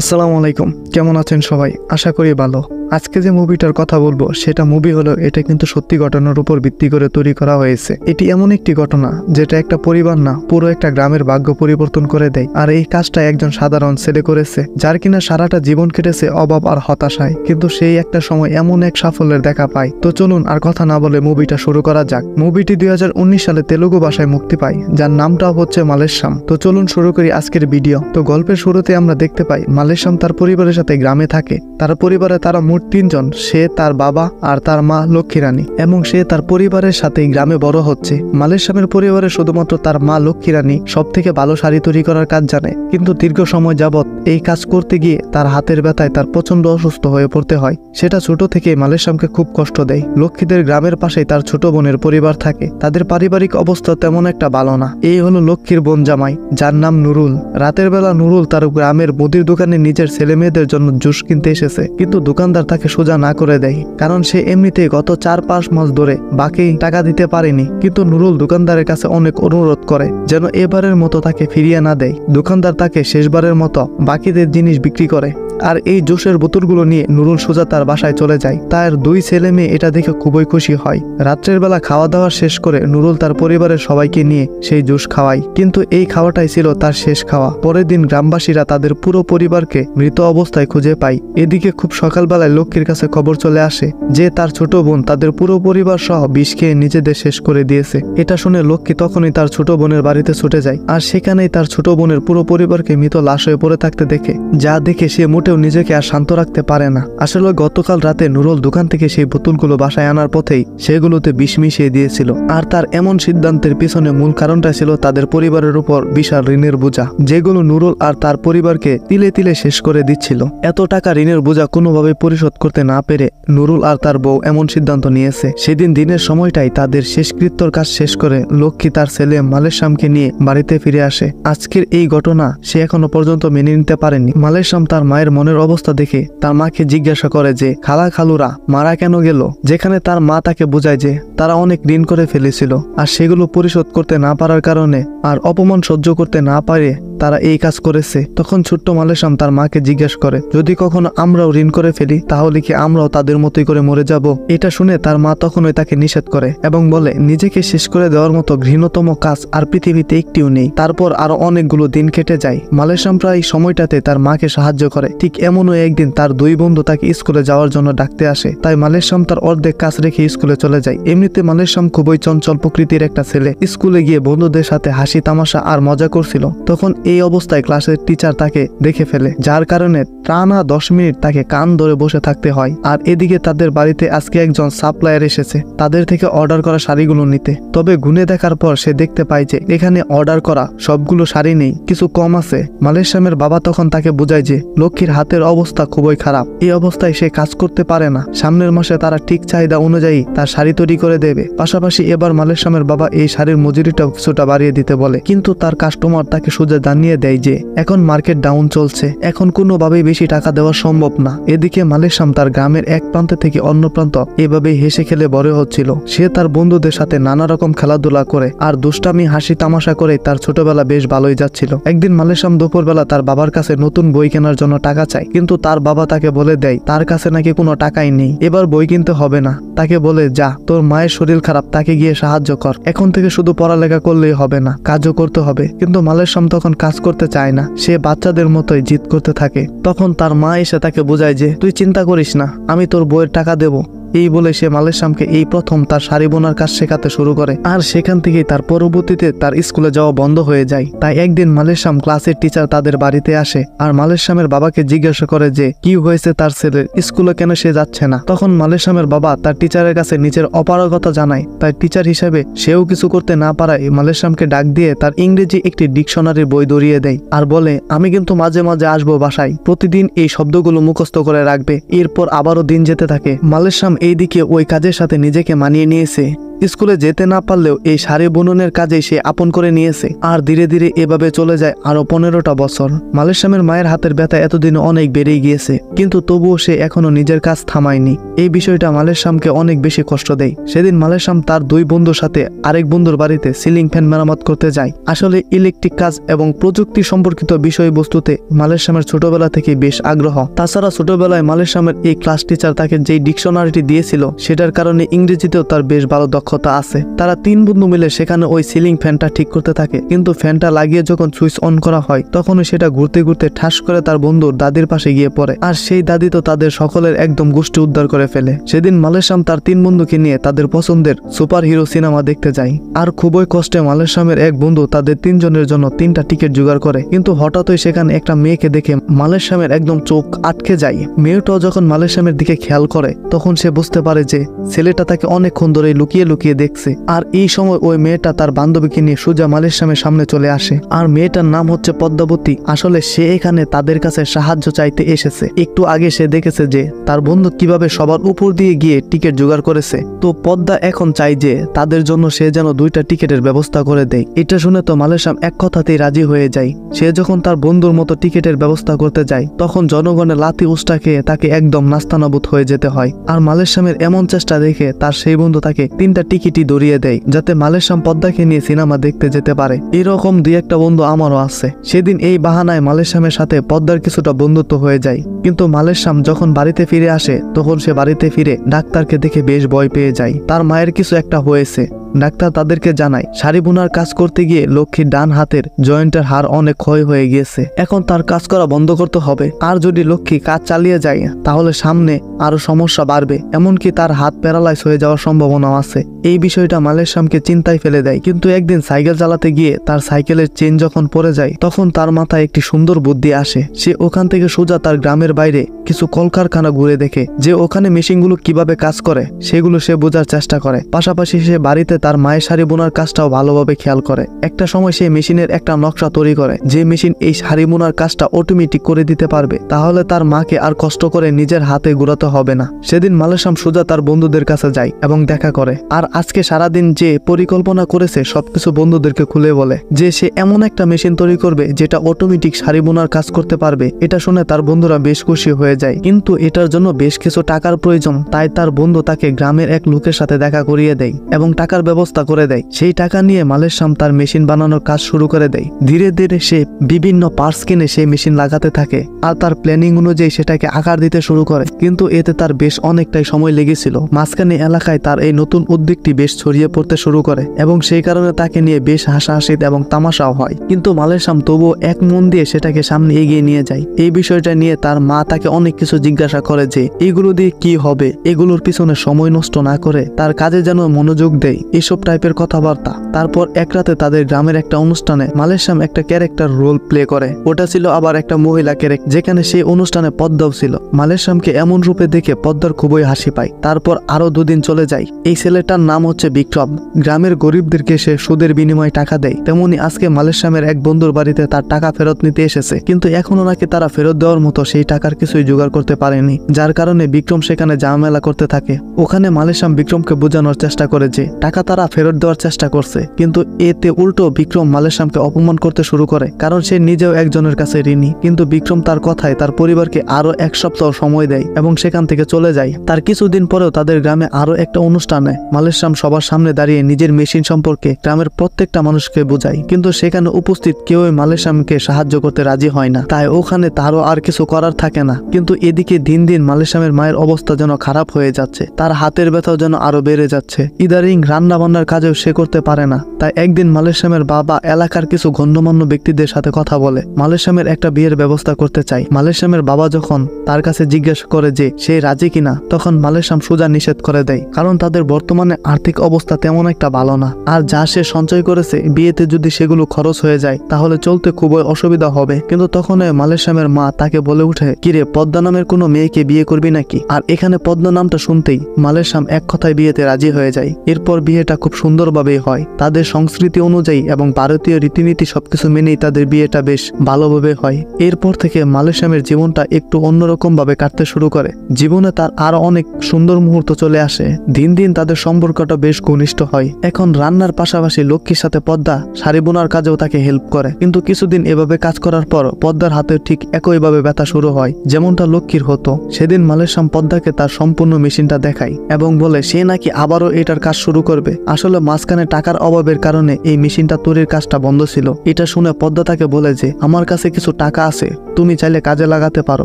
আসসালামু আলাইকুম, কেমন আছেন সবাই? আশা করি ভালো। আজকে যে মুভিটার কথা বলবো সেটা মুভি হলো, এটা কিন্তু সত্যি ঘটনার উপর ভিত্তি করে তৈরি করা হয়েছে। এটি এমন একটি ঘটনা যেটা একটা পরিবার না, পুরো একটা গ্রামের ভাগ্য পরিবর্তন করে দেয়। আর এই কাজটা একজন সাধারণ ছেলে করেছে, যার কিনা সারাটা জীবন কেটেছে অভাব আর হতাশায়, কিন্তু সেই একটা সময় এমন এক সাফল্যের দেখা পায়। তো চলুন আর কথা না বলে মুভিটা শুরু করা যাক। মুভিটি 2019 সালে তেলুগু ভাষায় মুক্তি পায়, যার নামটাও হচ্ছে মালেশাম। তো চলুন শুরু করি আজকের ভিডিও। তো গল্পের শুরুতে আমরা দেখতে পাই মালেশাম তার পরিবারের সাথে গ্রামে থাকে। তার পরিবারে তারা মোট 3 জন, সে, তার বাবা আর তার মা লক্ষ্মী রানী, এবং সে তার পরিবারের সাথে গ্রামে বড় হচ্ছে। মালেশামের পরিবারে শুধুমাত্র তার মা লক্ষ্মী রানী সব থেকে ভালো শাড়ি তৈরি করার কাজ জানে, কিন্তু দীর্ঘ সময় যাবৎ এই কাজ করতে গিয়ে তার হাতের ব্যথায় তার প্রচন্ড অসুস্থ হয়ে পড়তে হয়। সেটা ছোট থেকে মালেশামকে খুব কষ্ট দেয়। লক্ষ্মীদের গ্রামের পাশেই তার ছোট বোনের পরিবার থাকে। তাদের পারিবারিক অবস্থা তেমন একটা ভালো না। এই হলো লক্ষ্মীর বোন জামাই, যার নাম নুরুল। রাতের বেলা নুরুল তার গ্রামের মুদির দোকানে নিজের ছেলে মেয়েদের জন্য জুস কিনতে এসেছে, কিন্তু দোকানদার তাকে সোজা না করে দেয়, কারণ সে এমনিতেই গত 4-5 মাস ধরে বাকি টাকা দিতে পারেনি। কিন্তু নুরুল দোকানদারের কাছে অনেক অনুরোধ করে যেন এবারের মতো তাকে ফিরিয়ে না দেয়। দোকানদার তাকে শেষবারের মতো বাকিদের জিনিস বিক্রি করে। আর এই জুসের বোতলগুলো নিয়ে নুরুল সোজা তার বাসায় চলে যায়। তার 2 ছেলে মেয়ে এটা দেখে খুবই খুশি হয়। রাত্রের বেলা খাওয়া দাওয়া শেষ করে নুরুল তার পরিবারের সবাইকে নিয়ে সেই জুস খাওয়ায়, কিন্তু এই খাওয়াটাই ছিল তার শেষ খাওয়া। পরের দিন গ্রামবাসীরা তাদের পুরো পরিবারকে মৃত অবস্থায় খুঁজে পায়। এদিকে খুব সকালবেলায় লক্ষ্মীর কাছে খবর চলে আসে যে তার ছোট বোন তাদের পুরো পরিবার সহ বিষ খেয়ে নিজেদের শেষ করে দিয়েছে। এটা শুনে লক্ষ্মী তখনই তার ছোট বোনের বাড়িতে ছুটে যায়, আর সেখানেই তার ছোট বোনের পুরো পরিবারকে মৃত লাশ হয়ে পড়ে থাকতে দেখে, যা দেখে সে মোটেও নিজেকে আর শান্ত রাখতে পারে না। আসলে গতকাল রাতে নুরুল দোকান থেকে সেই বোতলগুলো বাসায় আনার পথেই সেগুলোতে বিষ মিশিয়ে দিয়েছিল। আর তার এমন সিদ্ধান্তের পিছনে মূল কারণটা ছিল তাদের পরিবারের উপর বিশাল ঋণের বোঝা, যেগুলো নুরুল আর তার পরিবারকে তিলে তিলে শেষ করে দিচ্ছিল। এত টাকা ঋণের বোঝা কোনোভাবে পরিশোধ করতে না পেরে নুরুল আর তার বউ এমন সিদ্ধান্ত নিয়েছে, সেদিন দিনের সময়টাই তাদের শেষকৃত্যর কাজ শেষ করে লক্ষ্মী তার ছেলে মালেশামকে নিয়ে বাড়িতে ফিরে আসে। আজকের এই ঘটনা সে এখনো পর্যন্ত মেনে নিতে পারেনি। মালেশাম তার মায়ের মনের অবস্থা দেখে তার মাকে জিজ্ঞাসা করে যে খালা খালুরা মারা কেন গেল, যেখানে তার মা তাকে বোঝায় যে তারা অনেক ঋণ করে ফেলেছিল, আর সেগুলো পরিশোধ করতে না পারার কারণে আর অপমান সহ্য করতে না পারে তারা এই কাজ করেছে। তখন ছোট্ট মালেশাম তার মাকে জিজ্ঞাসা করে, যদি কখনো আমরাও ঋণ করে ফেলি তাহলে কি আমরাও তাদের মতোই করে মরে যাব? এটা শুনে তার মা তখনই তাকে নিষেধ করে এবং বলে নিজেকে শেষ করে দেওয়ার মতো ঘৃণতম কাজ আর পৃথিবীতে একটিও নেই। তারপর আরো অনেকগুলো দিন কেটে যায়। মালেশাম প্রায় সময়টাতে তার মাকে সাহায্য করে। ঠিক এমনও একদিন তার 2 বন্ধু তাকে স্কুলে যাওয়ার জন্য ডাকতে আসে, তাই মালেশাম তার অর্ধেক কাজ রেখে স্কুলে চলে যায়। এমনিতে মালেশাম খুবই চঞ্চল প্রকৃতির একটা ছেলে। স্কুলে গিয়ে বন্ধুদের সাথে হাসি তামাশা আর মজা করছিল। তখন এই অবস্থায় ক্লাসের টিচার তাকে দেখে ফেলে, যার কারণে টানা 10 মিনিট তাকে কান ধরে বসে থাকতে হয়। আর এদিকে তাদের বাড়িতে আজকে একজন সাপ্লায়ার এসেছে তাদের থেকে অর্ডার করা শাড়িগুলো নিতে। তবে গুনে দেখার পর সে দেখতে পায় যে এখানে অর্ডার করা সবগুলো শাড়ি নেই, কিছু কম আছে। মালেশামের বাবা তখন তাকে বোঝায় যে লক্ষ্মীর হাতের অবস্থা খুবই খারাপ, এই অবস্থায় সে কাজ করতে পারে না। সামনের মাসে তারা ঠিক চাহিদা অনুযায়ী তার শাড়ি তৈরি করে দেবে। পাশাপাশি এবার মালেশামের বাবা এই শাড়ির মজুরিটাও কিছুটা বাড়িয়ে দিতে বলে, কিন্তু তার কাস্টমার তাকে সোজা জানিয়ে দেয় যে এখন মার্কেট ডাউন চলছে, এখন কোনোভাবেই বেশি টাকা দেওয়া সম্ভব না। এদিকে মালেশাম তার গ্রামের এক প্রান্ত থেকে অন্য প্রান্ত এভাবেই হেসে খেলে বড় হচ্ছিল। সে তার বন্ধুদের সাথে নানা রকম খেলাধুলা করে আর দুষ্টামি হাসি তামাশা করে তার ছোটবেলা বেশ ভালোই যাচ্ছিল। একদিন মালেশাম দুপুরবেলা তার বাবার কাছে নতুন বই কেনার জন্য টাকা চায়, কিন্তু তার বাবা তাকে বলে দেয় তার কাছে নাকি কোনো টাকাই নেই, এবার বই কিনতে হবে না। তাকে বলে যা, তোর মায়ের শরীর খারাপ, তাকে গিয়ে সাহায্য কর, এখন থেকে শুধু পড়ালেখা করলেই হবে না, কাজও করতে হবে। কিন্তু মালেশাম তখন কাজ করতে চায় না, সে বাচ্চাদের মতোই জিদ করতে থাকে। তখন তার মা এসে তাকে বোঝায় যে তুই চিন্তা করিস না, আমি তোর বইয়ের টাকা দেবো। এই বলে সে মালেশামকে এই প্রথম তার শাড়ি বোনার কাজ শেখাতে শুরু করে, আর সেখান থেকেই তার পরবর্তীতে তার স্কুলে যাওয়া বন্ধ হয়ে যায়। তাই একদিন মালেশাম ক্লাসের টিচার তাদের বাড়িতে আসে আর মালেশামের বাবাকে জিজ্ঞাসা করে যে কি হয়েছে তার ছেলের, স্কুলে কেন সে যাচ্ছে না। তখন মালেশামের বাবা তার টিচারের কাছে নিজের অপারগতা জানায়। তাই টিচার হিসেবে সেও কিছু করতে না পারায় মালেশামকে ডাক দিয়ে তার ইংরেজি একটি ডিকশনারির বই ধরিয়ে দেয় আর বলে আমি কিন্তু মাঝে মাঝে আসবো বাসায়, প্রতিদিন এই শব্দগুলো মুখস্থ করে রাখবে। এরপর আবারও দিন যেতে থাকে। মালেশাম এইদিকে ওই কাজের সাথে নিজেকে মানিয়ে নিয়েছে। স্কুলে যেতে না পারলেও এই শাড়ি বুননের কাজে সে আপন করে নিয়েছে। আর ধীরে ধীরে এভাবে চলে যায় আরো 15টা বছর। মালেশামের মায়ের হাতের ব্যথা এতদিনে অনেক বেড়ে গিয়েছে, কিন্তু তবুও সে এখনো নিজের কাজ থামায়নি। এই বিষয়টা মালেশামকে অনেক বেশি কষ্ট দেয়। সেদিন মালেশাম তার 2 বন্ধুর সাথে আরেক বন্ধুর বাড়িতে সিলিং ফ্যান মেরামত করতে যায়। আসলে ইলেকট্রিক কাজ এবং প্রযুক্তি সম্পর্কিত বিষয়বস্তুতে মালেশামের ছোটবেলা থেকে বেশ আগ্রহ। তাছাড়া ছোটবেলায় মালেশামের এই ক্লাস টিচার তাকে যেই ডিকশনারিটি দিয়েছিল সেটার কারণে ইংরেজিতেও তার বেশ ভালো দক্ষতা আছে। তারা 3 বন্ধু মিলে সেখানে ওই সিলিং ফ্যানটা ঠিক করতে থাকে, কিন্তু ফ্যানটা লাগিয়ে যখন সুইচ অন করা হয় তখনই সেটা ঘুরতে ঘুরতে ঠাস করে তার বন্ধুর দাদির পাশে গিয়ে পড়ে। আর সেই দাদি তো তাদের সকলের একদম গোষ্ঠী উদ্ধার করে ফেলে। সেদিন মালেশাম তার 3 বন্ধুকে নিয়ে তাদের পছন্দের সুপার হিরো সিনেমা দেখতে যায়। আর খুবই কষ্টে মালেশামের এক বন্ধু তাদের 3 জনের জন্য 3টা টিকিট জোগাড় করে, কিন্তু হঠাৎই সেখানে একটা মেয়েকে দেখে মালেশামের একদম চোখ আটকে যায়। মেয়েটাও যখন মালেশামের দিকে খেয়াল করে তখন সে বুঝতে পারে যে ছেলেটা তাকে অনেকক্ষণ ধরে লুকিয়ে লুকিয়ে দেখছে। আর এই সময় ওই মেয়েটা তার বান্ধবীকে নিয়ে সোজা মালেশামের সামনে চলে আসে। আর মেয়েটার নাম হচ্ছে পদ্মাবতী। আসলে সে এখানে তাদের কাছে সাহায্য চাইতে এসেছে। একটু আগে সে দেখেছে যে তার বন্ধু কিভাবে সবার উপর দিয়ে গিয়ে টিকিট জোগাড় করেছে। তো পদ্মা এখন চাই যে তাদের জন্য সে যেন 2টা টিকিটের ব্যবস্থা করে দেয়। এটা শুনে তো মালেশাম এক কথাতেই রাজি হয়ে যায়। সে যখন তার বন্ধুর মতো টিকিটের ব্যবস্থা করতে যায় তখন জনগণের লাথি উষ্টা খেয়ে তাকে একদম নাস্তানাবুদ হয়ে যেতে হয়। আর মালেশামের এমন চেষ্টা দেখে তার সেই বন্ধু তাকে 3টা টিকিটই ধরিয়ে দেয়, যাতে মালেশাম পদ্মাকে নিয়ে সিনেমা দেখতে যেতে পারে। এরকম 2-1টা বন্ধু আমারও আছে। সেদিন এই বাহানায় মালেশামের সাথে পদ্মার কিছুটা বন্ধুত্ব হয়ে যায়। কিন্তু মালেশাম যখন বাড়িতে ফিরে আসে তখন সে বাড়িতে ফিরে ডাক্তারকে দেখে বেশ ভয় পেয়ে যায়। তার মায়ের কিছু একটা হয়েছে। ডাক্তার তাদেরকে জানায় শাড়ি বোনার কাজ করতে গিয়ে লক্ষ্মীর ডান হাতের জয়েন্টের হাড় অনেক ক্ষয় হয়ে গিয়েছে, এখন তার কাজ করা বন্ধ করতে হবে। আর যদি লক্ষ্মী কাজ চালিয়ে যায় তাহলে সামনে আরো সমস্যা বাড়বে, এমনকি তার হাত প্যারালাইজ হয়ে যাওয়ার সম্ভাবনাও আছে। এই বিষয়টা মালেশামকে চিন্তায় ফেলে দেয়। কিন্তু একদিন সাইকেল চালাতে গিয়ে তার সাইকেলের চেন যখন পড়ে যায় তখন তার মাথায় একটি সুন্দর বুদ্ধি আসে। সে ওখান থেকে সোজা তার গ্রামের বাইরে কিছু কলকারখানা ঘুরে দেখে যে ওখানে মেশিনগুলো কিভাবে কাজ করে সেগুলো সে বোঝার চেষ্টা করে। পাশাপাশি সে বাড়িতে তার মায়ের শাড়ি বোনার কাজটাও ভালোভাবে খেয়াল করে। একটা সময় সে মেশিনের একটা নকশা তৈরি করে, যে মেশিন এই শাড়ি বোনার কাজটা অটোমেটিক করে দিতে পারবে। তাহলে তার মাকে আর কষ্ট করে নিজের হাতে ঘুরাতে হবে না। সেদিন মালেশাম সোজা তার বন্ধুদের কাছে যায় এবং দেখা করে। আর আজকে সারাদিন যে পরিকল্পনা করেছে সবকিছু বন্ধুদেরকে খুলে বলে, যে সে এমন একটা মেশিন তৈরি করবে যেটা অটোমেটিক শাড়ি বোনার কাজ করতে পারবে। এটা শুনে তার বন্ধুরা বেশ খুশি হয়ে যায়, কিন্তু এটার জন্য বেশ কিছু টাকার প্রয়োজন। তাই তার বন্ধু তাকে গ্রামের এক লোকের সাথে দেখা করিয়ে দেয় এবং টাকার ব্যবস্থা করে দেয়। সেই টাকা নিয়ে মালেশাম তার মেশিন বানানোর কাজ শুরু করে দেয়। ধীরে ধীরে সে বিভিন্ন পার্টস কিনে সেই মেশিন লাগাতে থাকে আর তার প্ল্যানিং অনুযায়ী সেটাকে আকার দিতে শুরু করে। কিন্তু এতে তার বেশ অনেকটাই সময় লেগেছিল। মাঝখানে এলাকায় তার এই নতুন উদ্যোগটি বেশ ছড়িয়ে পড়তে শুরু করে এবং সেই কারণে তাকে নিয়ে বেশ হাসাহাসি এবং তামাশাও হয়। কিন্তু মালেশাম তবুও এক মন দিয়ে সেটাকে সামনে এগিয়ে নিয়ে যায়। এই বিষয়টা নিয়ে তার মা তাকে অনেক কিছু জিজ্ঞাসা করে যে এগুলো দিয়ে কি হবে, এগুলোর পিছনে সময় নষ্ট না করে তার কাজে যেন মনোযোগ দেয়, এসব টাইপের কথাবার্তা। তারপর এক রাতে তাদের গ্রামের একটা অনুষ্ঠানে মালেশাম একটা ক্যারেক্টার রোল প্লে করে। ওটা ছিল আবার একটা মহিলা ক্যারেক্টার, যেখানে সেই অনুষ্ঠানে পদ্মাও ছিল। মালেশামকে এমন রূপে দেখে পদ্মার খুবই হাসি পায়। তারপর আরো 2 দিন চলে যায়। এই ছেলেটার নাম হচ্ছে বিক্রম। গ্রামের গরিবদেরকে সে সুদের বিনিময়ে টাকা দেয়। তেমনি আজকে মালেশামের এক বন্ধুর বাড়িতে তার টাকা ফেরত নিতে এসেছে, কিন্তু এখনো নাকি তারা ফেরত দেওয়ার মতো সেই টাকার কিছুই জোগাড় করতে পারেনি, যার কারণে বিক্রম সেখানে ঝামেলা করতে থাকে। ওখানে মালেশাম বিক্রমকে বোঝানোর চেষ্টা করে যে টাকা তারা ফেরত দেওয়ার চেষ্টা করছে, কিন্তু এতে উল্টো বিক্রম মালেশামকে অপমান করতে শুরু করে, কারণ সে নিজেও একজনের কাছে ঋণী। কিন্তু বিক্রম তার কথায় তার পরিবারকে আরো 1 সপ্তাহ সময় দেয় এবং সেখান থেকে চলে যায়। তার কিছুদিন পরেও তাদের গ্রামে আরো একটা অনুষ্ঠানে মালেশাম সবার সামনে দাঁড়িয়ে নিজের মেশিন সম্পর্কে গ্রামের প্রত্যেকটা মানুষকে বোঝায়, কিন্তু সেখানে উপস্থিত কেউই মালেশামকে সাহায্য করতে রাজি হয় না। তাই ওখানে তারও আর কিছু করার থাকে না। কিন্তু এদিকে দিন দিন মালেশামের মায়ের অবস্থা যেন খারাপ হয়ে যাচ্ছে, তার হাতের ব্যথাও যেন আরো বেড়ে যাচ্ছে। ইদারিং রান্না বান্নার কাজেও সে করতে পারে না। তাই একদিন মালেশামের বাবা এলাকার কিছু গণ্যমান্য ব্যক্তিদের সাথে কথা বলে মালেশামের একটা বিয়ের ব্যবস্থা করতে চায়। মালেশামের বাবা যখন তার কাছে জিজ্ঞাসা করে যে সে রাজি কিনা, তখন মালেশাম সোজা নিষেধ করে দেয়, কারণ তাদের বর্তমানে আর্থিক অবস্থা তেমন একটা ভালো না। আর যা সে সঞ্চয় করেছে বিয়েতে যদি সেগুলো খরচ হয়ে যায় তাহলে চলতে খুবই অসুবিধা হবে। কিন্তু তখন মালেশামের মা তাকে বলে উঠে, কিরে পদ্মা নামের কোনো মেয়েকে বিয়ে করবি নাকি? আর এখানে পদ্মা নামটা শুনতেই মালেশাম এক কথায় বিয়েতে রাজি হয়ে যায়। এরপর বিয়েটা খুব সুন্দরভাবেই হয়। তাদের সংস্কৃতি অনুযায়ী এবং ভারতীয় রীতিনীতি সবকিছু মেনেই তাদের বিয়েটা বেশ ভালোভাবে হয়। এরপর থেকে মালেশামের জীবনটা একটু অন্যরকম রকম ভাবে কাটতে শুরু করে। জীবনে তার আরো অনেক সুন্দর মুহূর্ত চলে আসে। দিন দিন তাদের সম্পর্কটা বেশ ঘনিষ্ঠ হয়। এখন রান্নার পাশাপাশি লক্ষ্মীর সাথে পদ্মা শাড়ি বোনার কাজেও তাকে হেল্প করে। কিন্তু কিছুদিন এভাবে কাজ করার পর পদ্মার হাতে ঠিক একইভাবে ব্যথা শুরু হয় যেমনটা লক্ষ্মীর হতো। সেদিন মালেশাম পদ্মাকে তার সম্পূর্ণ মেশিনটা দেখায় এবং বলে সে নাকি আবারও এটার কাজ শুরু করবে। আসলে মাঝখানে টাকার অভাবের কারণে এই মেশিনটা তৈরির কাজটা বন্ধ ছিল। এটা শুনে পদ্মা তাকে বলে যে আমার কাছে কিছু টাকা আছে, তুমি চাইলে কাজে লাগাতে পারো।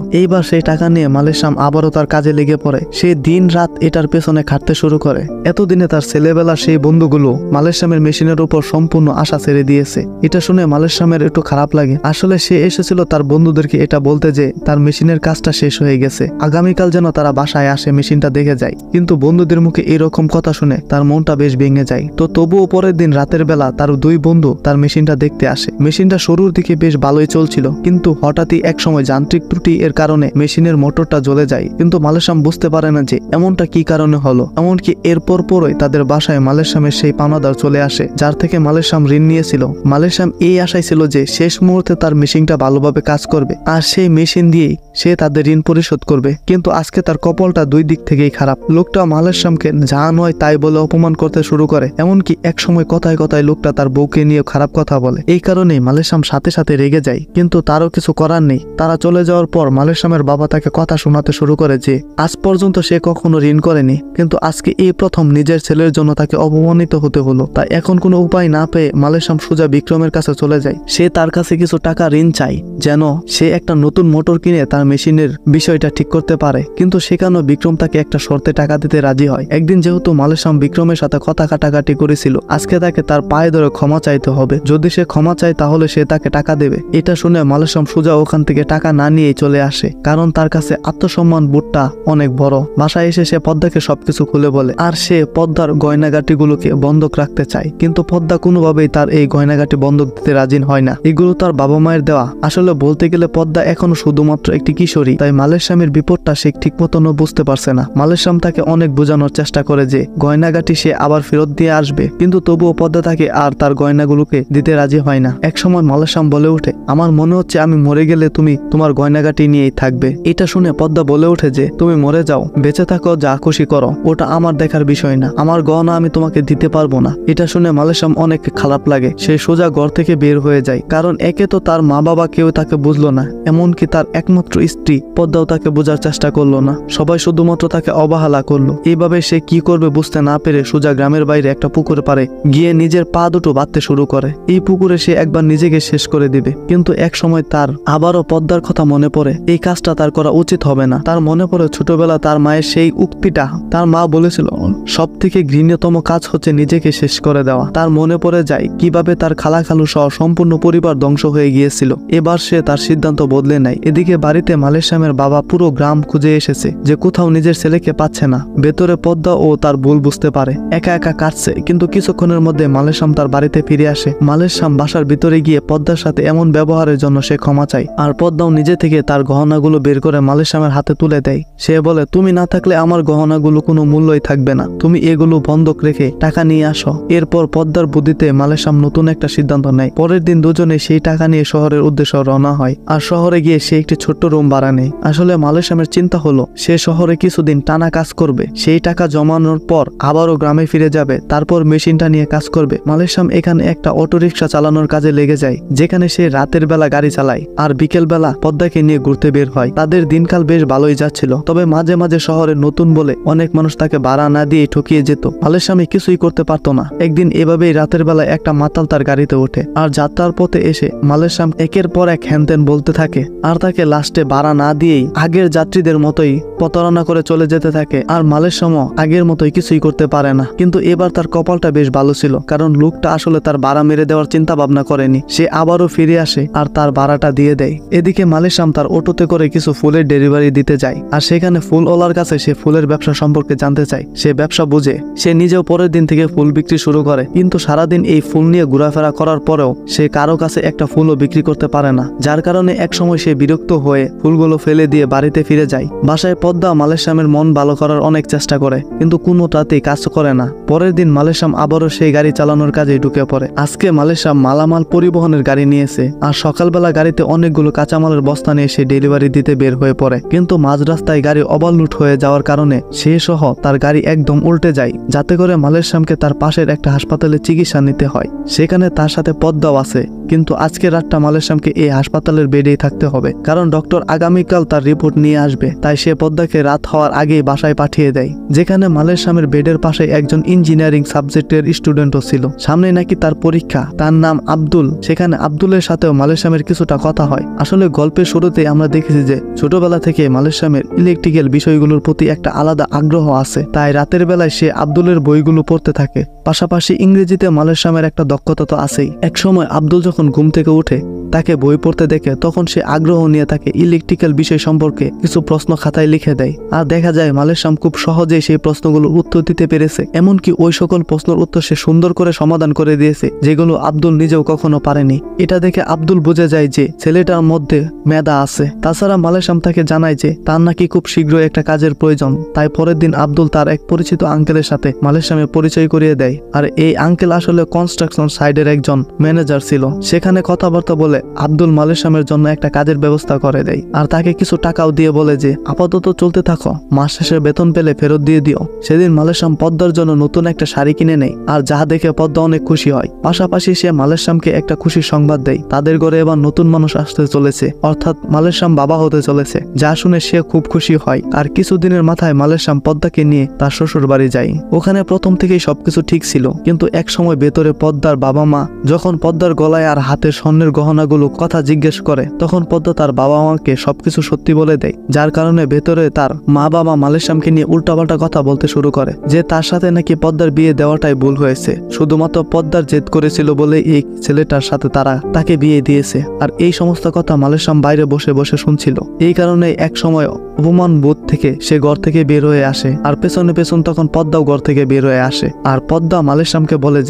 এইবার সেই টাকা নিয়ে মালেশাম আবারও তার কাজে লেগে পড়ে। সে দিন রাত এটার পেছনে খাটতে শুরু করে। এতদিনে তার ছেলেবেলা সেই বন্ধুগুলো মালেশামের মেশিনের উপর সম্পূর্ণ আশা ছেড়ে দিয়েছে। এটা শুনে মালেশামের একটু খারাপ লাগে। আসলে সে এসেছিল তার বন্ধুদেরকে এটা বলতে যে তার মেশিনের কাজটা শেষ হয়ে গেছে, আগামীকাল যেন তারা বাসায় আসে মেশিনটা দেখে যায়। কিন্তু বন্ধুদের মুখে এরকম কথা শুনে তার মনটা বেশ ভেঙে যায়। তো তবুও পরের দিন রাতের বেলা তার দুই বন্ধু তার মেশিনটা দেখতে আসে। মেশিনটা শুরুর দিকে বেশ ভালোই চলছিল, কিন্তু হঠাৎই এক সময় যান্ত্রিক ত্রুটি এর কারণে মেশিনের মোটরটা জ্বলে যায়। কিন্তু মালেশাম বুঝতে পারে না যে এমনটা কি কারণে হলো। এমনকি এরপর পরই তাদের বাসায় মালেশামের সেই পাওনাদার চলে আসে যার থেকে মালেশাম ঋণ নিয়েছিল। মালেশাম এই আশায় ছিল যে শেষ মুহূর্তে তার মেশিনটা ভালোভাবে কাজ করবে আর সেই মেশিন দিয়েই সে তাদের ঋণ পরিশোধ করবে। কিন্তু আজকে তার কপালটা দুই দিক থেকেই খারাপ। লোকটা মালেশামকে যা নয় তাই বলে অপমান করতে শুরু করে। এমনকি এক সময় কথায় কথায় লোকটা তার বউকে নিয়ে খারাপ কথা বলে। এই কারণেই মালেশাম সাথে সাথে রেগে যায়, কিন্তু তারও কিছু করার নেই। তারা চলে যাওয়ার পর মালেশামের বাবা তাকে কথা শোনাতে শুরু করে যে আজ পর্যন্ত সে কখনো ঋণ করেনি, কিন্তু আজকে এই প্রথম নিজের ছেলের জন্য তাকে অপমানিত হতে হলো। তাই এখন কোনো উপায় না পেয়ে মালেশাম সোজা বিক্রমের কাছে চলে যায়। সে তার কাছে কিছু টাকা ঋণ চাই যেন সে একটা নতুন মোটর কিনে তার মেশিনের বিষয়টা ঠিক করতে পারে। কিন্তু সেখানেও বিক্রম তাকে একটা শর্তে টাকা দিতে রাজি হয়। একদিন যেহেতু মালেশাম বিক্রমের সাথে কথা কাটাকাটি করেছিল, আজকে তাকে তার পায়ে ধরে ক্ষমা চাইতে হবে। যদি সে ক্ষমা চায় তাহলে সে তাকে টাকা দেবে। এটা শুনে মালেশাম সোজা ওখান থেকে টাকা না নিয়েই চলে আসে, কারণ তার কাছে আত্মসম্মান বোধটা অনেক বড়। বাসায় এসে সে পদ্মাকে সবকিছু খুলে বলে আর সে পদ্মার গয়নাগাটিগুলোকে বন্ধক রাখতে চায়। কিন্তু পদ্মা কোনোভাবেই তার এই গয়নাগাটি বন্ধক দিতে রাজি হয় না। এগুলো তার বাবা মায়ের দেওয়া। আসলে বলতে গেলে পদ্মা এখনো শুধুমাত্র একটি কিশোরী, তাই মালেশামের বিপদটা সে ঠিক মতনও বুঝতে পারছে না। মালেশাম তাকে অনেক বোঝানোর চেষ্টা করে যে গয়নাগাটি সে আবার ফেরত দিয়ে আসবে, কিন্তু তবুও পদ্মা তাকে আর তার গয়নাগুলোকে দিতে রাজি হয় না। এক সময় মালেশাম বলে ওঠে আমার মনে হচ্ছে আমি মরে গেলে তুমি তোমার গয়নাগাটি নিয়েই থাকবে। এটা শুনে পদ্মা বলে ওঠে যে তুমি মরে যাও, বেঁচে থাকো, যা খুশি করো, ওটা আমার দেখার বিষয় না, আমার গহনা আমি তোমাকে দিতে পারবো না। এটা শুনে মালেশাম অনেক খারাপ লাগে। সে সোজা ঘর থেকে বের হয়ে যায়, কারণ একে তো তার মা বাবা কেউ তাকে বুঝলো না, এমনকি তার একমাত্র স্ত্রী পদ্মাও তাকে বোঝার চেষ্টা করলো না। সবাই শুধুমাত্র তাকে অবহেলা করলো। এইভাবে সে কি করবে বুঝতে না পেরে সোজা গ্রামের বাইরে একটা পুকুরে পারে গিয়ে নিজের পা দুটো বাঁধতে শুরু করে। এই পুকুরে সে একবার নিজেকে শেষ করে দিবে, কিন্তু এক সময় তার আবারও পদ্মার কথা মনে পড়ে। এই কাজটা তার করা উচিত হবে না। তার মনে পড়ে ছোটবেলা তার মায়ের সেই উক্তিটা। তার মা বলেছিল সব থেকে ঘৃণ্যতম কাজ হচ্ছে নিজেকে শেষ করে দেওয়া। তার মনে পড়ে যায় কিভাবে তার খালা খালু সহ সম্পূর্ণ পরিবার ধ্বংস হয়ে গিয়েছিল। এবার সে তার সিদ্ধান্ত বদলে নেয়। এদিকে বাড়িতে মালেশামের বাবা পুরো গ্রাম খুঁজে এসেছে যে কোথাও নিজের ছেলেকে পাচ্ছে না। ভেতরে পদ্মা ও তার ভুল বুঝতে পারে, একা একা কাটছে। কিন্তু কিছুক্ষণের মধ্যে মালেশাম তার বাড়িতে ফিরে আসে। মালেশাম বাসার ভিতরে গিয়ে পদ্মার সাথে এমন ব্যবহারের জন্য সে ক্ষমা চায়, আর পদ্মাও নিজে থেকে তার গহনাগুলো বের করে মালেশামের হাতে তুলে দেয়। সে বলে তুমি না থাকলে আমার গহনাগুলো কোনো মূল্যই থাকবে না, তুমি এগুলো বন্ধক রেখে টাকা নিয়ে আসো। এরপর পদ্মার বুদ্ধিতে মালেশাম নতুন একটা সিদ্ধান্ত নেয়। পরের দিন দুজনে সেই টাকা নিয়ে শহরের উদ্দেশ্যে রওনা হয়, আর শহরে গিয়ে সে একটি ছোট্ট রুম ভাড়া নেয়। আসলে মালেশামের চিন্তা হলো সে শহরে কিছুদিন টানা কাজ করবে, সেই টাকা জমানোর পর আবারও গ্রামে ফিরে যাবে, তারপর মেশিনটা নিয়ে কাজ করবে। মালেশাম এখানে একটা অটোরিকশা চালানোর কাজে লেগে যায়, যেখানে সে রাতের বেলা গাড়ি চালায় আর বিকেল বেলা পদ্মাকে নিয়ে ঘুরতে বের হয়। তাদের দিনকাল বেশ ভালোই যাচ্ছিল, তবে মাঝে মাঝে শহরে নতুন বলে অনেক মানুষ তাকে ভাড়া না দিয়ে ঠকিয়ে যেত। মালেশামই কিছুই করতে পারতো না। একদিন এভাবেই রাতের বেলা একটা মাতাল তার গাড়িতে ওঠে, আর যাত্রার পথে এসে মালেশাম একের পর এক হ্যানত্যান বলতে থাকে, আর তাকে লাস্টে ভাড়া না দিয়েই আগের যাত্রীদের মতোই প্রতারণা করে চলে যেতে থাকে। আর মালেশামও আগের মতোই কিছুই করতে পারে না। কিন্তু এবার তার কপালটা বেশ ভালো ছিল, কারণ লোকটা আসলে তার ভাড়া মেরে দেওয়ার চিন্তা ভাবনা করেনি। সে আবারও ফিরে আসে আর তার ভাড়াটা দিয়ে দেয়। এদিকে মালেশাম তার অটোতে করে কিছু ফুলের ডেলিভারি দিতে যায়, আর সেখানে ফুলওয়ালার কাছে সে ফুলের ব্যবসা সম্পর্কে জানতে চায়। সে ব্যবসা বুঝে সে নিজেও পরের দিন থেকে ফুল বিক্রি শুরু করে, কিন্তু সারাদিন এই ফুল নিয়ে ঘোরাফেরা করার পরেও সে কারো কাছে একটা ফুলও বিক্রি করতে পারে না, যার কারণে এক সময় সে বিরক্ত হয়ে ফুলগুলো ফেলে দিয়ে বাড়িতে ফিরে যায়। বাসায় পদ্মা মালেশামের মন ভালো করার অনেক চেষ্টা করে, কিন্তু কোনোটাতেই কাজ করে না। পরের দিন মালেশাম আবারও সেই গাড়ি চালানোর কাজে ঢুকে পড়ে। আজকে মালেশাম মালামাল পরিবহনের গাড়ি নিয়েছে, আর সকালবেলা গাড়িতে অনেকগুলো কাঁচামালের বস্তা নিয়ে সে ডেলিভারি দিতে বের বের হয়ে পড়ে, কিন্তু মাঝ রাস্তায় গাড়ি ওভারলোড হয়ে যাওয়ার কারণে সে সহ তার গাড়ি একদম উল্টে যায়, যাতে করে মালেশামকে তার পাশের একটা হাসপাতালে চিকিৎসা নিতে হয়। সেখানে তার সাথে পদ্মাও আছে, কিন্তু আজকের রাতটা মালেশামকে এই হাসপাতালের বেডেই থাকতে হবে, কারণ ডক্টর আগামীকাল তার রিপোর্ট নিয়ে আসবে। তাই সে পদ্মাকে রাত হওয়ার আগেই বাসায় পাঠিয়ে দেয়, যেখানে মালেশামের বেডের পাশে একজন ইঞ্জিনিয়ারিং সাবজেক্টের স্টুডেন্টও ছিল। সামনে নাকি তার পরীক্ষা, তার নাম আব্দুল। সেখানে আব্দুলের সাথেও মালেশামের কিছুটা কথা হয়। আসলে গল্পের শুরুতে আমরা দেখেছি যে ছোটবেলা থেকে মালেশামের ইলেকট্রিক্যাল বিষয়গুলোর প্রতি একটা আলাদা আগ্রহ আছে, তাই রাতের বেলায় সে আব্দুলের বইগুলো পড়তে থাকে। পাশাপাশি ইংরেজিতে মালেশামের একটা দক্ষতা তো আছেই। একসময় আব্দুল যখন ঘুম থেকে উঠে তাকে বই পড়তে দেখে, তখন সে আগ্রহ নিয়ে তাকে ইলেকট্রিক্যাল বিষয় সম্পর্কে কিছু প্রশ্ন খাতায় লিখে দেয়। আর দেখা যায় মালেশাম খুব সহজেই সেই প্রশ্নগুলোর উত্তর দিতে পেরেছে, এমনকি ওই সকল প্রশ্নের উত্তর সে সুন্দর করে সমাধান করে দিয়েছে, যেগুলো আব্দুল নিজেও কখনো পারেনি। এটা দেখে আব্দুল বুঝে যায় যে ছেলেটার মধ্যে মেধা আছে। তাছাড়া মালেশাম তাকে জানায় যে তার নাকি খুব শীঘ্রই একটা কাজের প্রয়োজন। তাই পরের দিন আব্দুল তার এক পরিচিত আঙ্কেলের সাথে মালেশামের পরিচয় করিয়ে দেয়। আর এই আঙ্কেল আসলে কনস্ট্রাকশন সাইডের একজন ম্যানেজার ছিল। সেখানে কথাবার্তা বলে আব্দুল মালেশামের জন্য একটা কাজের ব্যবস্থা করে দেয়, আর তাকে কিছু টাকাও দিয়ে বলে যে আপাতত চলতে থাকো, মাস শেষে বেতন পেলে ফেরত দিয়ে দিও। সেদিন মালেশাম পদ্মার জন্য নতুন একটা শাড়ি কিনে নেয়, আর যা দেখে পদ্মা অনেক খুশি হয়। পাশাপাশি সে মালেশামকে একটা খুশির সংবাদ দেয়, তাদের ঘরে এবার নতুন মানুষ আসতে চলেছে, অর্থাৎ মালেশাম বাবা হতে চলেছে। যা শুনে সে খুব খুশি হয়। আর কিছুদিনের মাথায় মালেশাম পদ্মাকে নিয়ে তার শ্বশুর বাড়ি যায়। ওখানে প্রথম থেকেই সবকিছু ঠিক ছিল, কিন্তু এক সময় ভেতরে পদ্মার বাবা মা যখন পদ্মার গলায় আর হাতের স্বর্ণের গহনাগুলো কথা জিজ্ঞেস করে, তখন পদ্মা তার বাবা মাকে সবকিছু সত্যি বলে দেয়, যার কারণে ভেতরে তার মা বাবা মালেশামকে নিয়ে উল্টাপাল্টা কথা বলতে শুরু করে, যে তার সাথে নাকি পদ্মার বিয়ে দেওয়াটাই ভুল হয়েছে, শুধুমাত্র পদ্মার জেদ করেছিল বলে এই ছেলেটার সাথে তাকে বিয়ে দিয়েছে। আর এই সমস্ত কথা মালেশাম বাইরে বসে বসে শুনছিল। এই কারণে এক সময় অপমান বোধ থেকে সে ঘর থেকে বের হয়ে আসে, আর পেছনে পেছন তখন পদ্মাও ঘর থেকে বের হয়ে আসে। আর পদ্মা মালেশামকে বলে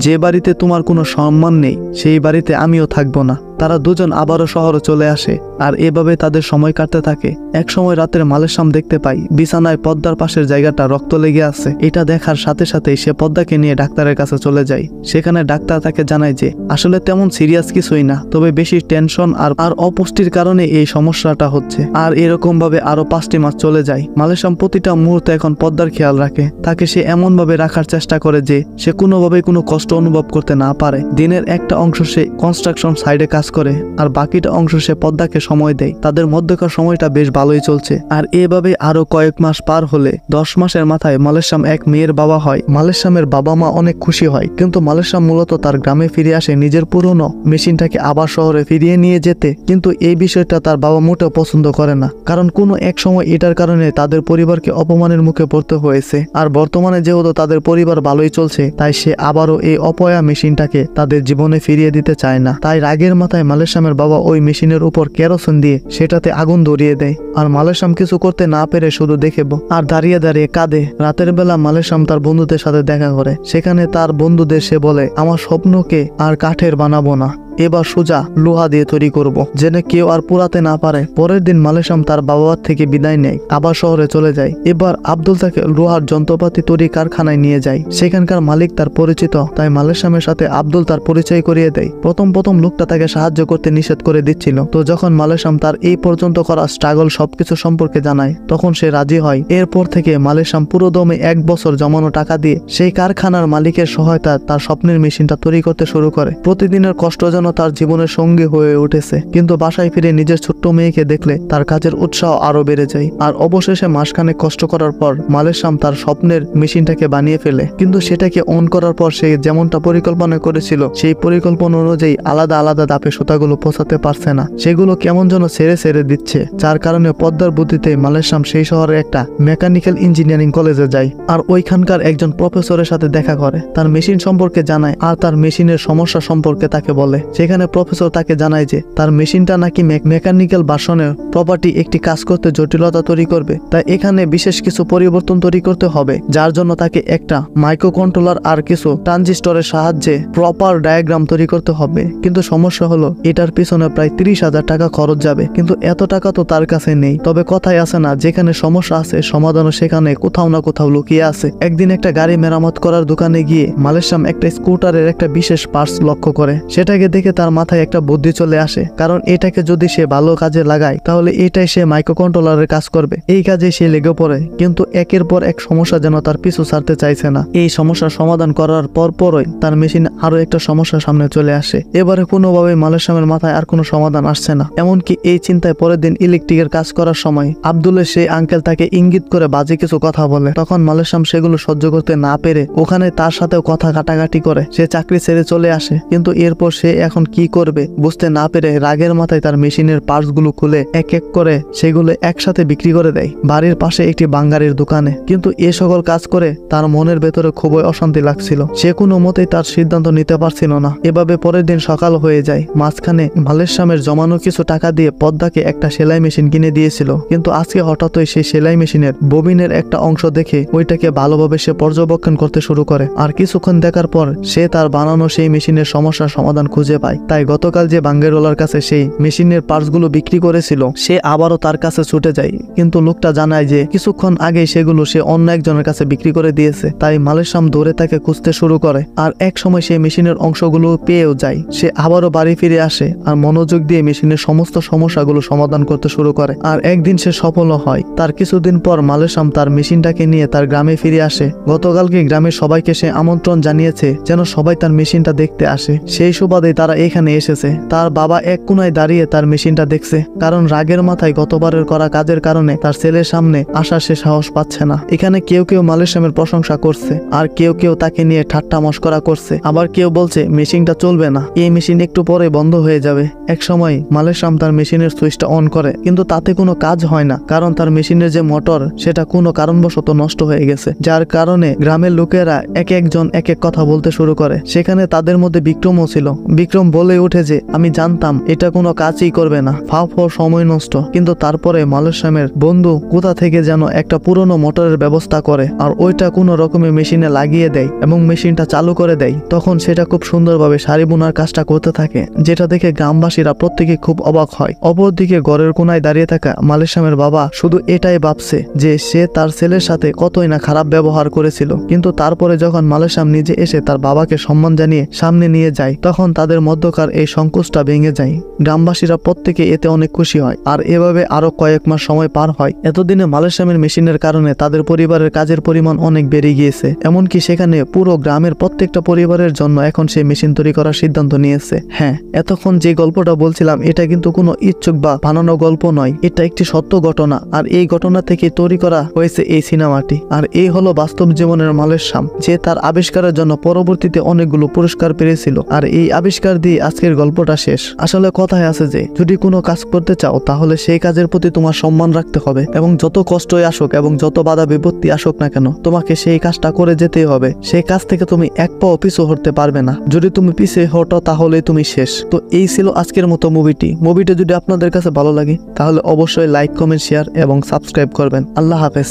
যে বাড়িতে তোমার কোনো সম্মান নেই সেই বাড়িতে আমিও থাকবো না। তারা দুজন আবারও শহরে চলে আসে, আর এভাবে তাদের সময় কাটতে থাকে। এক সময় রাতের মালেশাম দেখতে পাই বিছানায় পদ্মার পাশের জায়গাটা রক্ত লেগে আছে। এটা দেখার সাথে সাথেই সে পদ্মাকে নিয়ে ডাক্তারের কাছে চলে যায়। সেখানে ডাক্তার তাকে জানায় যে আসলে তেমন সিরিয়াস কিছুই না, তবে বেশি টেনশন আর অপুষ্টির কারণে এই সমস্যাটা হচ্ছে। আর এরকম ভাবে আরো 5টি মাস চলে যায়। মালেশাম প্রতিটা মুহূর্তে এখন পদ্মার খেয়াল রাখে। তাকে সে এমন ভাবে রাখার চেষ্টা করে যে সে কোনোভাবে কোনো কষ্ট অনুভব করতে না পারে। দিনের একটা অংশ সে কনস্ট্রাকশন সাইডে কাজ করে, আর বাকিটা অংশ সে পদ্মাকে সময় দেয়। তাদের মধ্যকার সময়টা বেশ ভালোই চলছে। আর এভাবে আরো কয়েক মাস পার হলে 10 মাসের মাথায় মালেশাম এক মেয়ের বাবা হয়। মালেশামের বাবা মা অনেক খুশি হয়, কিন্তু মালেশাম মূলত তার গ্রামে ফিরে আসে নিজের পুরনো মেশিনটাকে আবার শহরে ফিরিয়ে নিয়ে যেতে। কিন্তু এই বিষয়টা তার বাবা মোটেও পছন্দ করে না, কারণ কোনো এক সময় এটার কারণে তাদের পরিবারকে অপমানের মুখে পড়তে হয়েছে। আর বর্তমানে যেহেতু তাদের পরিবার ভালোই চলছে, তাই সে আবারও এই অপয়া মেশিনটাকে তাদের জীবনে ফিরিয়ে দিতে চায় না। তাই রাগের মাথায় মালেশামের বাবা ওই মেশিনের উপর কেরোসিন দিয়ে সেটাতে আগুন ধরিয়ে দেয়। আর মালেশাম কিছু করতে না পেরে শুধু দেখে আর দাঁড়িয়ে দাঁড়িয়ে কাঁদে। রাতের বেলা মালেশাম তার বন্ধুদের সাথে দেখা করে। সেখানে তার বন্ধুদের সে বলে, আমার স্বপ্নকে আর কাঠের বানাবো না, এবার সোজা লোহা দিয়ে তৈরি করব, যেন কেউ আর পুরাতে না পারে। পরের দিন মালেশাম তার বাবার থেকে বিদায় নেয়, আবার শহরে চলে যায়। এবার আব্দুল তাকে লোহার যন্ত্রপাতি তৈরি কারখানায় নিয়ে যায়। সেখানকার মালিক তার পরিচিত, তাই মালেশামের সাথে আব্দুল তার পরিচয় করিয়ে দেয়। প্রথম লোকটা তাকে সাহায্য করতে নিষেধ করে দিচ্ছিল, তো যখন মালেশাম তার এই পর্যন্ত করা স্ট্রাগল সবকিছু সম্পর্কে জানায়, তখন সে রাজি হয়। এরপর থেকে মালেশাম পুরো দমে 1 বছর জমানো টাকা দিয়ে সেই কারখানার মালিকের সহায়তা তার স্বপ্নের মেশিনটা তৈরি করতে শুরু করে। প্রতিদিনের কষ্ট যেন তার জীবনের সঙ্গী হয়ে উঠেছে। কিন্তু বাসায় ফিরে নিজের ছোট্ট মেয়েকে দেখলে তার কাজের উৎসাহ আরো বেড়ে যায়। আর অবশেষে মাসখানেক কষ্ট করার পর মালেশাম তার স্বপ্নের মেশিনটাকে বানিয়ে ফেলে। কিন্তু সেটাকে অন করার পর সে যেমনটা পরিকল্পনা করেছিল, সেই পরিকল্পনা অনুযায়ী আলাদা আলাদা ধাপে সুতাগুলো পৌঁছাতে পারছে না। সেগুলো কেমন যেন ছেড়ে দিচ্ছে, যার কারণে পদ্মার বুদ্ধিতে মালেশাম সেই শহরে একটা মেকানিক্যাল ইঞ্জিনিয়ারিং কলেজে যায়। আর ওইখানকার একজন প্রফেসরের সাথে দেখা করে, তার মেশিন সম্পর্কে জানায়, আর তার মেশিনের সমস্যা সম্পর্কে তাকে বলে। সেখানে প্রফেসর তাকে জানায় যে তার মেশিনটা নাকি মেকানিক্যাল ভার্সনের প্রপার্টি একটি কাজ করতে জটিলতা তৈরি করবে, তাই এখানে বিশেষ কিছু পরিবর্তন তৈরি করতে হবে, যার জন্য তাকে একটা মাইক্রো কন্ট্রোলার আর কিছু ট্রানজিস্টরের সাহায্যে প্রপার ডায়াগ্রাম তৈরি করতে হবে। কিন্তু সমস্যা হলো এটার পিছনে প্রায় 30,000 টাকা খরচ যাবে, কিন্তু এত টাকা তো তার কাছে নেই। তবে কথাই আছে না, যেখানে সমস্যা আছে সমাধানও সেখানে কোথাও না কোথাও লুকিয়ে আছে। একদিন একটা গাড়ি মেরামত করার দোকানে গিয়ে মালেশাম একটা স্কুটারের একটা বিশেষ পার্টস লক্ষ্য করে। সেটাকে থেকে তার মাথায় একটা বুদ্ধি চলে আসে, কারণ এটাকে যদি সে ভালো কাজে লাগায় তাহলে এটাই সে মাইক্রো কন্ট্রোলারের কাজ করবে। এই কাজে সে লেগে পড়ে, কিন্তু একের পর এক সমস্যা যেন তার পিছু ছাড়তে চাইছে না। এই সমস্যার সমাধান করার পরই তার মেশিনে আরো একটা সমস্যার সামনে চলে আসে। এবারে কোনোভাবে মালেশামের মাথায় আর কোনো সমাধান আসছে না। এমনকি এই চিন্তায় পরের দিন ইলেকট্রিকের কাজ করার সময় আব্দুলের সেই আঙ্কেল তাকে ইঙ্গিত করে বাজে কিছু কথা বলে। তখন মালেশাম সেগুলো সহ্য করতে না পেরে ওখানে তার সাথেও কথা কাটাকাটি করে সে চাকরি ছেড়ে চলে আসে। কিন্তু এরপর সে এখন কি করবে বুঝতে না পেরে রাগের মাথায় তার মেশিনের পার্টস গুলো খুলে এক এক করে সেগুলো একসাথে বিক্রি করে দেয় বাড়ির পাশে একটি বাঙ্গারির দোকানে। কিন্তু এ সকল কাজ করে তার মনের ভেতরে খুবই অশান্তি লাগছিল। সে কোনো মতেই তার সিদ্ধান্ত নিতে পারছিল না। এভাবে পরের দিন সকাল হয়ে যায়। মাঝখানে মালেশামের জমানো কিছু টাকা দিয়ে পদ্মাকে একটা সেলাই মেশিন কিনে দিয়েছিল, কিন্তু আজকে হঠাৎই সেই সেলাই মেশিনের ববিনের একটা অংশ দেখে ওইটাকে ভালোভাবে সে পর্যবেক্ষণ করতে শুরু করে। আর কিছুক্ষণ দেখার পর সে তার বানানো সেই মেশিনের সমস্যার সমাধান খুঁজে পায়। তাই গতকাল যে বাঙ্গারওয়ালার কাছে সেই মেশিনের পার্টসগুলো বিক্রি করেছিল সে আবারও তার কাছে ছুটে যায়, কিন্তু লোকটা জানায় যে কিছুক্ষণ আগেই সেগুলো সে অন্য একজনের কাছে বিক্রি করে দিয়েছে। তাই মালেশাম দৌড়ে তাকে খুঁজতে শুরু করে। আর এক সময় সেই মেশিনের অংশগুলো পেয়েও যায়। সে আবারও বাড়ি ফিরে আসে আর মনোযোগ দিয়ে মেশিনের সমস্ত সমস্যাগুলো সমাধান করতে শুরু করে। আর একদিন সে সফলও হয়। তার কিছুদিন পর মালেশাম তার মেশিনটাকে নিয়ে তার গ্রামে ফিরে আসে। গতকালকে গ্রামের সবাইকে সে আমন্ত্রণ জানিয়েছে যেন সবাই তার মেশিনটা দেখতে আসে। সেই সুবাদে তারা এখানে এসেছে। তার বাবা এক কোনায় দাঁড়িয়ে তার মেশিনটা দেখছে, কারণ রাগের মাথায় গতবারের করা কাজের কারণে তার ছেলের সামনে আসার সে সাহস পাচ্ছে না। এখানে কেউ কেউ মালেশামের প্রশংসা করছে, আর কেউ কেউ তাকে নিয়ে ঠাট্টা মশকরা করছে। আবার কেউ বলছে মেশিনটা চলবে না, এই মেশিন একটু পরে বন্ধ হয়ে যাবে। এক সময় মালেশাম তার মেশিনের সুইচটা অন করে, কিন্তু তাতে কোনো কাজ হয় না, কারণ তার মেশিনের যে মোটর সেটা কোনো কারণবশত নষ্ট হয়ে গেছে। যার কারণে গ্রামের লোকেরা এক একজন এক এক কথা বলতে শুরু করে। সেখানে তাদের মধ্যে বিক্রমও ছিল। বিক্রম বলে উঠে যে আমি জানতাম এটা কোনো কাজই করবে না, ফাও সময় নষ্ট। কিন্তু তারপরে মালেশামের বন্ধু কোথা থেকে যেন একটা পুরনো মোটরের ব্যবস্থা করে আর ওইটা কোনো রকমে মেশিনে লাগিয়ে দেয় এবং মেশিনটা চালু করে দেয়। তখন সেটা খুব সুন্দরভাবে শাড়ি বোনার কাজটা করতে থাকে, যেটা দেখে গ্রামবাসীরা প্রত্যেকে খুব অবাক হয়। অপরদিকে ঘরের কোনায় দাঁড়িয়ে থাকা মালেশামের বাবা শুধু এটাই ভাবছে যে সে তার ছেলের সাথে কতই না খারাপ ব্যবহার করেছিল। কিন্তু তারপরে যখন মালেশাম নিজে এসে তার বাবাকে সম্মান জানিয়ে সামনে নিয়ে যায়, তখন তাদের মধ্যকার এই সংকোচটা ভেঙে যায়। গ্রামবাসীরা প্রত্যেকে এতে অনেক খুশি হয়। আর এভাবে আরো কয়েক মাস সময় পার হয়। এতদিনে মালেশামের মেশিনের কারণে তাদের পরিবারের কাজের পরিমাণ অনেক বেড়ে গিয়েছে। এমনকি সেখানে পুরো গ্রামের প্রত্যেকটা পরিবারের জন্য এখন সে মেশিন তৈরি করার সিদ্ধান্ত নিয়েছে। হ্যাঁ, এতক্ষণ যে গল্পটা বলছিলাম এটা কিন্তু কোনো ইচ্ছুক বা বানানো গল্প নয়, এটা একটি সত্য ঘটনা। আর এই ঘটনা থেকে তৈরি করা হয়েছে এই সিনেমাটি। আর এই হলো বাস্তব জীবনের মালেশাম, যে তার আবিষ্কারের জন্য পরবর্তীতে অনেকগুলো পুরস্কার পেয়েছিল। আর এই আবিষ্কার দিয়ে আজকের গল্পটা শেষ। আসলে কথায় আছে যে যদি কোনো কাজ করতে চাও তাহলে সেই কাজের প্রতি তোমার সম্মান রাখতে হবে, এবং যত কষ্টই আসুক এবং যত বাধা বিপত্তি আসুক না কেন তোমাকে সেই কাজটা করে যেতেই হবে। সেই কাজ থেকে তুমি এক পাও পিছু হতে পারবে না। যদি তুমি পিছিয়ে হটো তাহলে তুমি শেষ। তো এই ছিল আজকের মতো মুভিটি যদি আপনাদের কাছে ভালো লাগে তাহলে অবশ্যই লাইক, কমেন্ট, শেয়ার এবং সাবস্ক্রাইব করবেন। আল্লাহ হাফেজ।